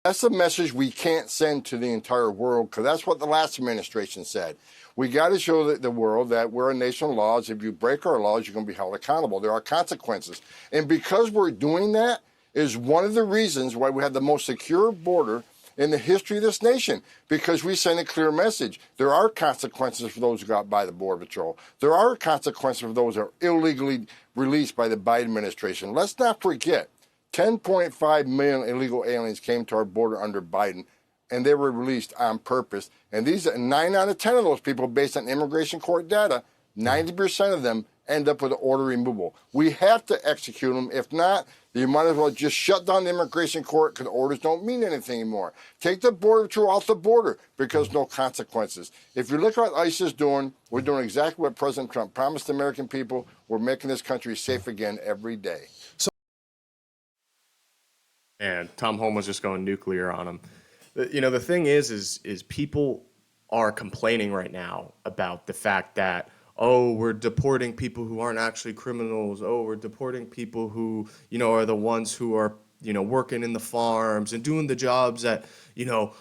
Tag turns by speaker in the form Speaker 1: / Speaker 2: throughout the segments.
Speaker 1: That's a message we can't send to the entire world, because that's what the last administration said. We got to show the world that we're a nation of laws. If you break our laws, you're going to be held accountable. There are consequences. And because we're doing that is one of the reasons why we have the most secure border in the history of this nation, because we send a clear message. There are consequences for those who got by the Border Patrol. There are consequences for those who are illegally released by the Biden administration. Let's not forget, 10.5 million illegal aliens came to our border under Biden, and they were released on purpose. And these 9 out of 10 of those people, based on immigration court data, 90% of them end up with an order removal. We have to execute them. If not, you might as well just shut down the immigration court, because orders don't mean anything anymore. Take the Border Patrol off the border, because no consequences. If you look at what ICE is doing, we're doing exactly what President Trump promised the American people. We're making this country safe again every day.
Speaker 2: And Tom Homan's just going nuclear on him. You know, the thing is people are complaining right now about the fact that, oh, we're deporting people who aren't actually criminals. Oh, we're deporting people who, you know, are the ones who are, you know, working in the farms and doing the jobs that, you know,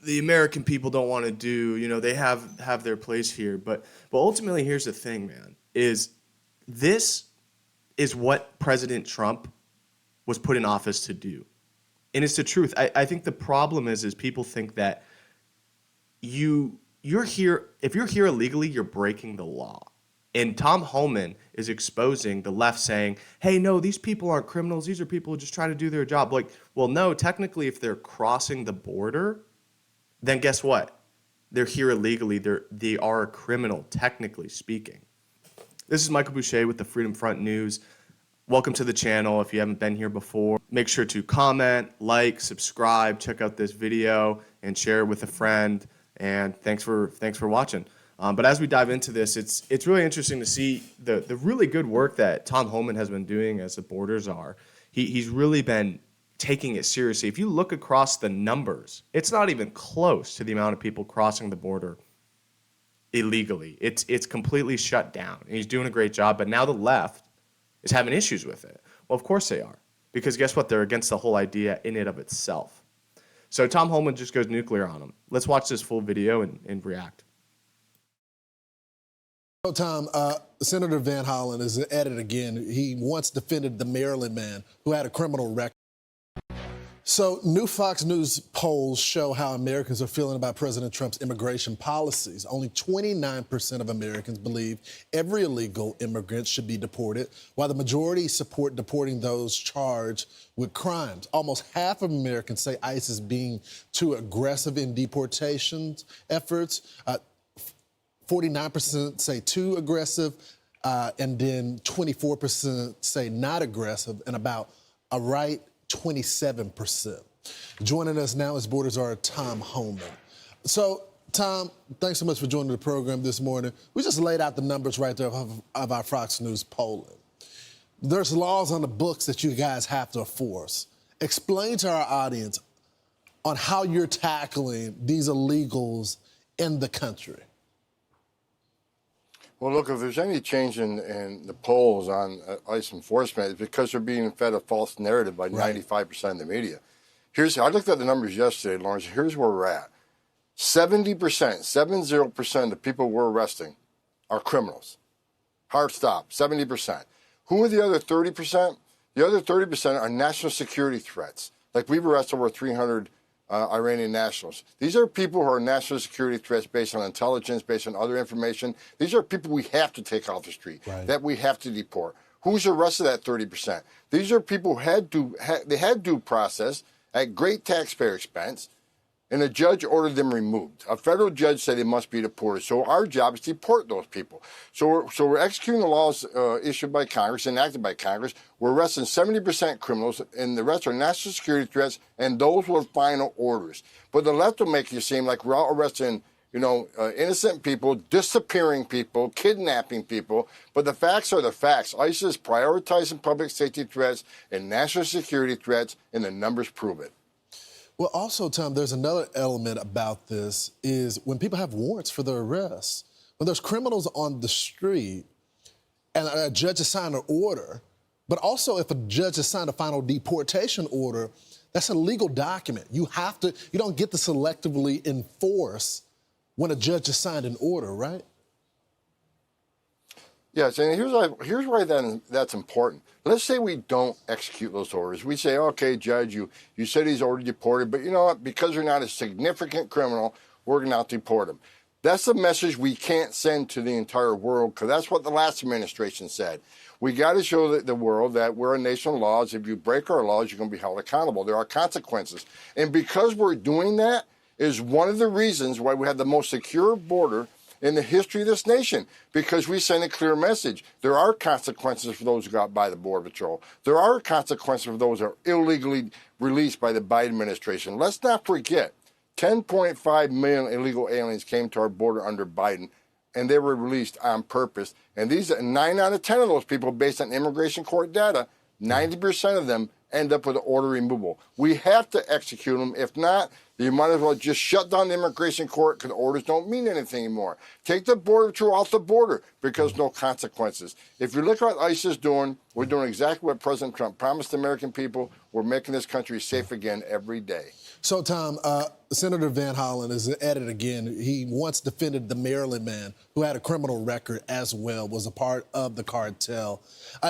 Speaker 2: the American people don't want to do. You know, they have their place here. But ultimately, here's the thing, man, is this is what President Trump was put in office to do. And it's the truth. I think the problem is people think that you're here, if you're here illegally, you're breaking the law. And Tom Homan is exposing the left, saying, hey, no, these people aren't criminals. These are people who just try to do their job. Like, well, no, technically, if they're crossing the border, then guess what? They're here illegally. They are a criminal, technically speaking. This is Michael Boucher with the Freedom Front News. Welcome to the channel. If you haven't been here before, make sure to comment, like, subscribe, check out this video, and share it with a friend. And thanks for watching. But as we dive into this, it's really interesting to see the really good work that Tom Homan has been doing as the borders are. He's really been taking it seriously. If you look across the numbers, it's not even close to the amount of people crossing the border illegally. It's completely shut down. And he's doing a great job. But now the left is having issues with it. Well, of course they are. Because guess what? They're against the whole idea in and of itself. So Tom Homan just goes nuclear on him. Let's watch this full video and react.
Speaker 3: So, Tom, Senator Van Hollen is at it again. He once defended the Maryland man who had a criminal record. So new Fox News polls show how Americans are feeling about President Trump's immigration policies. Only 29% of Americans believe every illegal immigrant should be deported, while the majority support deporting those charged with crimes. Almost half of Americans say ICE is being too aggressive in deportation efforts. 49% say too aggressive, and then 24% say not aggressive, and about a right 27%. Joining us now as Borders are Tom Homan. So, Tom, thanks so much for joining the program this morning. We just laid out the numbers right there of our Fox News polling. There's laws on the books that you guys have to enforce. Explain to our audience on how you're tackling these illegals in the country.
Speaker 1: Well, look, if there's any change in the polls on ICE enforcement, it's because they're being fed a false narrative by 95% of the media. I looked at the numbers yesterday, Lawrence. Here's where we're at. 70%, 70% of the people we're arresting are criminals. Hard stop, 70%. Who are the other 30%? The other 30% are national security threats. Like, we've arrested over 300 Iranian nationals. These are people who are national security threats based on intelligence, based on other information. These are people we have to take off the street, that we have to deport. Who's the rest of that 30%? These are people who had due process at great taxpayer expense, and a judge ordered them removed. A federal judge said they must be deported. So our job is to deport those people. So we're executing the laws issued by Congress, enacted by Congress. We're arresting 70% criminals, and the rest are national security threats, and those with final orders. But the left will make you seem like we're all arresting, innocent people, disappearing people, kidnapping people. But the facts are the facts. ICE is prioritizing public safety threats and national security threats, and the numbers prove it.
Speaker 3: Well, also, Tom, there's another element about this is when people have warrants for their arrests, when there's criminals on the street and a judge has signed an order, but also if a judge has signed a final deportation order, That's a legal document. You don't get to selectively enforce when a judge has signed an order, right?
Speaker 1: Yes, and here's why that's important. Let's say we don't execute those orders. We say, okay, Judge, you said he's already deported, but you know what? Because they're not a significant criminal, we're going to not deport him. That's a message we can't send to the entire world, because that's what the last administration said. We got to show the world that we're a nation of laws. If you break our laws, you're going to be held accountable. There are consequences. And because we're doing that is one of the reasons why we have the most secure border in the history of this nation, because we send a clear message. There are consequences for those who got by the Border Patrol. There are consequences for those who are illegally released by the Biden administration. Let's not forget, 10.5 million illegal aliens came to our border under Biden, and they were released on purpose. And these 9 out of 10 of those people, based on immigration court data, 90% of them end up with an order removal. We have to execute them. If not, you might as well just shut down the immigration court, because orders don't mean anything anymore. Take the Border Patrol off the border, because no consequences. If you look at what ICE is doing, we're doing exactly what President Trump promised the American people. We're making this country safe again every day.
Speaker 3: So, Tom, Senator Van Hollen is at it again. He once defended the Maryland man who had a criminal record as well, was a part of the cartel.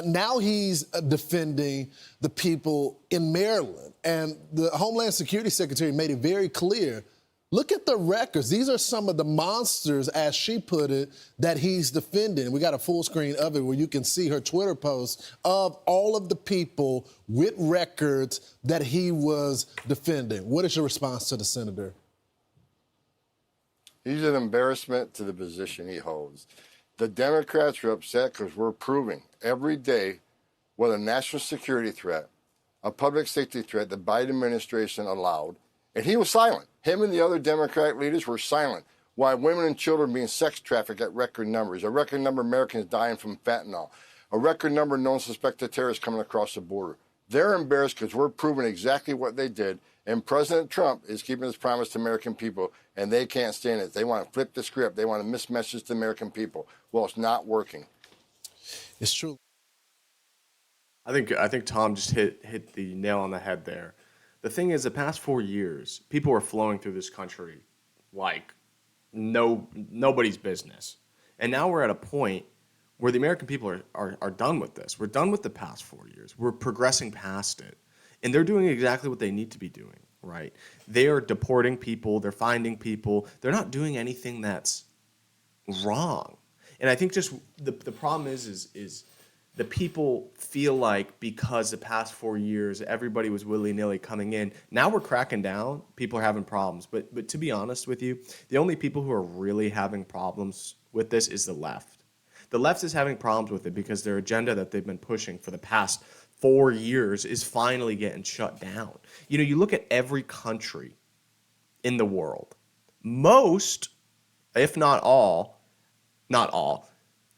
Speaker 3: Now he's defending the people in Maryland. And the Homeland Security Secretary made it very clear, look at the records. These are some of the monsters, as she put it, that he's defending. We got a full screen of it where you can see her Twitter post of all of the people with records that he was defending. What is your response to the senator?
Speaker 1: He's an embarrassment to the position he holds. The Democrats are upset because we're proving every day what a national security threat, a public safety threat the Biden administration allowed. And he was silent. Him and the other Democratic leaders were silent. Why women and children being sex trafficked at record numbers, a record number of Americans dying from fentanyl, a record number of known suspected terrorists coming across the border. They're embarrassed because we're proving exactly what they did. And President Trump is keeping his promise to American people, and they can't stand it. They want to flip the script. They want to mismessage to the American people. Well, it's not working.
Speaker 3: It's true.
Speaker 2: I think Tom just hit the nail on the head there. The thing is, the past 4 years, people are flowing through this country like nobody's business. And now we're at a point where the American people are done with this. We're done with the past 4 years. We're progressing past it. And they're doing exactly what they need to be doing, right? They are deporting people. They're finding people. They're not doing anything that's wrong. And I think just the problem is the people feel like because the past 4 years, everybody was willy-nilly coming in. Now we're cracking down. People are having problems. But to be honest with you, the only people who are really having problems with this is the left. The left is having problems with it because their agenda that they've been pushing for the past 4 years is finally getting shut down. You know, you look at every country in the world. Most, if not all,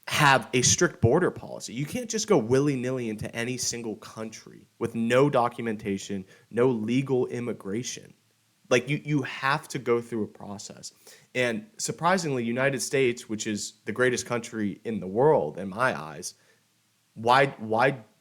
Speaker 2: have a strict border policy. You can't just go willy-nilly into any single country with no documentation, no legal immigration. Like you have to go through a process. And surprisingly, United States, which is the greatest country in the world in my eyes, why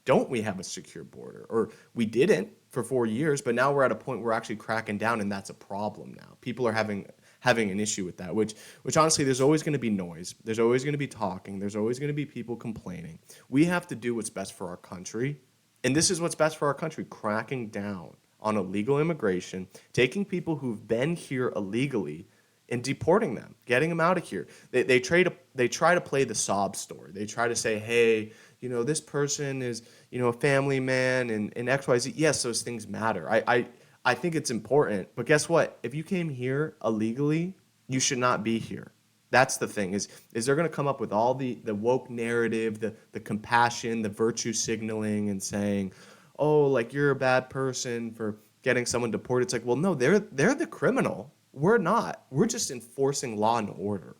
Speaker 2: don't we have a secure border? Or we didn't for 4 years, but now we're at a point where we're actually cracking down, and that's a problem now. People are having an issue with that, which honestly, there's always going to be noise. There's always going to be talking. There's always going to be people complaining. We have to do what's best for our country, and this is what's best for our country, cracking down on illegal immigration, taking people who've been here illegally and deporting them, getting them out of here. They try to play the sob story. They try to say, hey, you know, this person is, you know, a family man and XYZ. Yes, those things matter. I think it's important. But guess what? If you came here illegally, you should not be here. That's the thing, is they're going to come up with all the woke narrative, the compassion, the virtue signaling, and saying, oh, like you're a bad person for getting someone deported. It's like, well, no, they're the criminal. We're not. We're just enforcing law and order.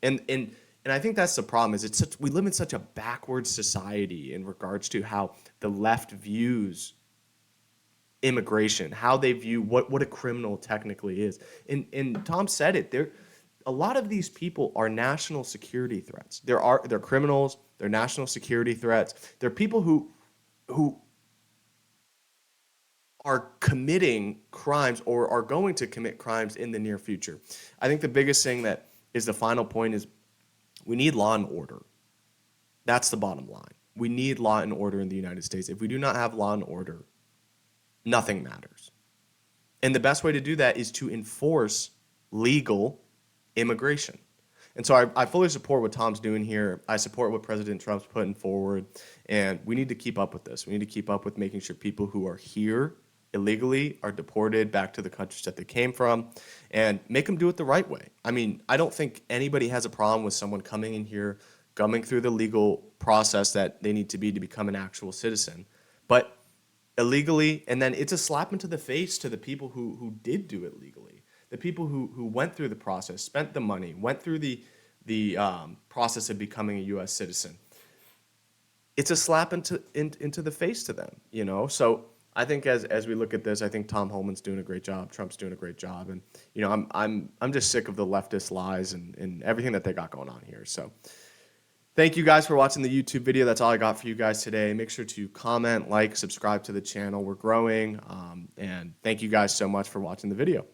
Speaker 2: And I think that's the problem, is we live in such a backwards society in regards to how the left views immigration, how they view what a criminal technically is. And Tom said it. A lot of these people are national security threats. They're criminals, they're national security threats. They're people who are committing crimes or are going to commit crimes in the near future. I think the biggest thing that is the final point is we need law and order. That's the bottom line. We need law and order in the United States. If we do not have law and order, nothing matters. And the best way to do that is to enforce legal immigration. And so I fully support what Tom's doing here. I support what President Trump's putting forward. And we need to keep up with this. We need to keep up with making sure people who are here illegally are deported back to the countries that they came from and make them do it the right way. I mean, I don't think anybody has a problem with someone coming in here, going through the legal process that they need to be to become an actual citizen. But illegally, and then it's a slap into the face to the people who did do it legally. The people who went through the process, spent the money, went through the process of becoming a U.S. citizen. It's a slap into the face to them, you know. So I think as we look at this, I think Tom Homan's doing a great job. Trump's doing a great job, and you know, I'm just sick of the leftist lies and everything that they got going on here. So thank you guys for watching the YouTube video. That's all I got for you guys today. Make sure to comment, like, subscribe to the channel. We're growing, and thank you guys so much for watching the video.